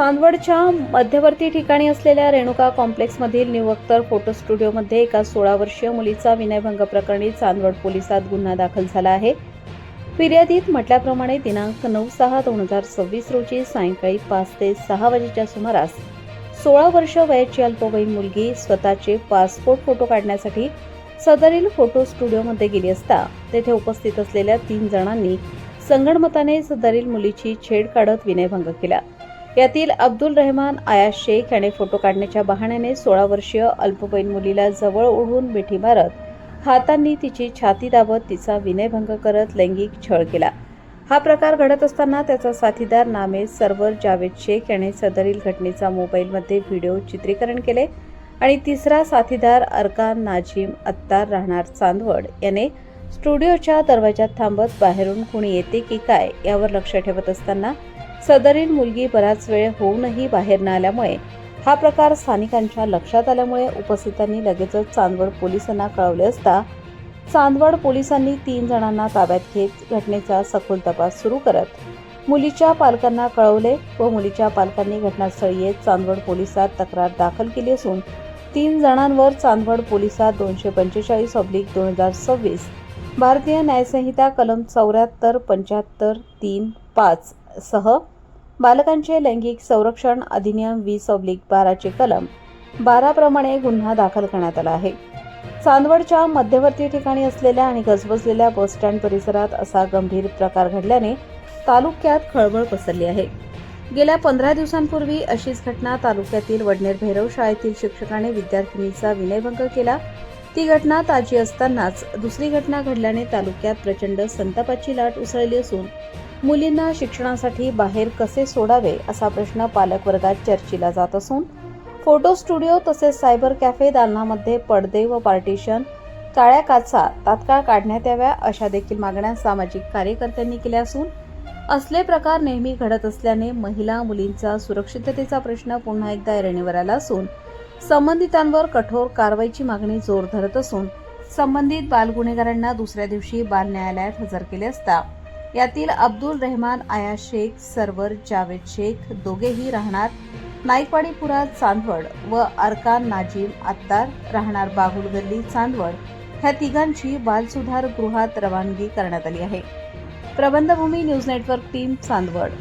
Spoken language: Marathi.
चांदवडच्या मध्यवर्ती ठिकाणी असलेल्या रेणुका कॉम्प्लेक्समधील न्यू अख्तर फोटो स्टुडिओमध्ये एका 16 वर्षीय मुलीचा विनयभंग प्रकरणी चांदवड पोलिसात गुन्हा दाखल झाला आहे. फिर्यादीत म्हटल्याप्रमाणे दिनांक 9/6/2026 रोजी सायंकाळी 5 ते 6 वाजेच्या सुमारास 16 वर्ष वयाची अल्पवयीन मुलगी स्वतःचे पासपोर्ट फोटो काढण्यासाठी सदरील फोटो स्टुडिओमध्ये गेली असता तेथे उपस्थित असलेल्या 3 जणांनी संगनमताने सदरील मुलीची छेड काढत विनयभंग केला. यातील अब्दुल रहमान आयाश शेख याने फोटो काढण्याच्या बहाण्याने 16 वर्षीय अल्पवयीन मुलीला जवळ ओढून मिठी मारत हातांनी तिची छाती दाबत तिचा विनयभंग करत लैंगिक छळ केला. हा प्रकार घडत असताना त्याचा साथीदार नामे सरवर जावेद शेख याने सदरील घटनेचा मोबाईलमध्ये व्हिडिओ चित्रीकरण केले आणि तिसरा साथीदार अरकान नाझीम अत्तार राहणार चांदवड याने स्टुडिओच्या दरवाजात थांबत बाहेरून कोणी येते की काय यावर लक्ष ठेवत असताना सदरील मुलगी बराच वेळ होऊनही बाहेर न आल्यामुळे हा प्रकार स्थानिकांच्या लक्षात आल्यामुळे उपस्थितांनी लगेचच चांदवड पोलिसांना कळवले असता चांदवड पोलिसांनी 3 जणांना ताब्यात घेत घटनेचा सखोल तपास सुरू करत मुलीच्या पालकांना कळवले व मुलीच्या पालकांनी घटनास्थळी येत चांदवड पोलिसात तक्रार दाखल केली असून 3 जणांवर चांदवड पोलिसात 245/2026 भारतीय न्यायसंहिता कलम 74, 75, 3, 5 सह बालकांचे लैंगिक संरक्षण अधिनियम 20/12 चे कलम 12 प्रमाणे गुन्हा दाखल करण्यात आला आहे. चांदवडच्या मध्यवर्ती ठिकाणी असलेल्या आणि गजबजलेल्या बसस्टँड परिसरात असा गंभीर प्रकार घडल्याने तालुक्यात खळबळ पसरली आहे. गेल्या 15 दिवसांपूर्वी अशीच घटना तालुक्यातील वडनेर भैरव शाळेतील शिक्षकाने विद्यार्थिनीचा विनयभंग केला. ती घटना ताजी असतानाच दुसरी घटना घडल्याने तालुक्यात प्रचंड संतापाची लाट उसळली असून मुलींना शिक्षणासाठी बाहेर कसे सोडावे असा प्रश्न पालक वर्गात चर्चेला जात असून फोटो स्टुडिओ तसेच सायबर कॅफे दालनामध्ये पडदे व पार्टिशन काळ्या काचा तात्काळ काढण्यात याव्या अशा देखील मागण्या सामाजिक कार्यकर्त्यांनी केल्या असून असले प्रकार नेहमी घडत असल्याने महिला मुलींचा सुरक्षिततेचा प्रश्न पुन्हा एकदा ऐरणीवर आला असून संबंधितांवर कठोर कारवाईची मागणी जोर धरत असून संबंधित बालगुन्हेगारांना दुसऱ्या दिवशी बाल न्यायालयात हजर केले असता यातील अब्दुल रहमान आयाश शेख, सरवर जावेद शेख दोघेही राहणार नाईकवाडीपुरा चांदवड व अरकान नाझीम अत्तार राहणार बागुल गल्ली चांदवड ह्या तिघांची बालसुधार गृहात रवानगी करण्यात आली आहे. प्रबंधभूमी न्यूज नेटवर्क टीम चांदवड.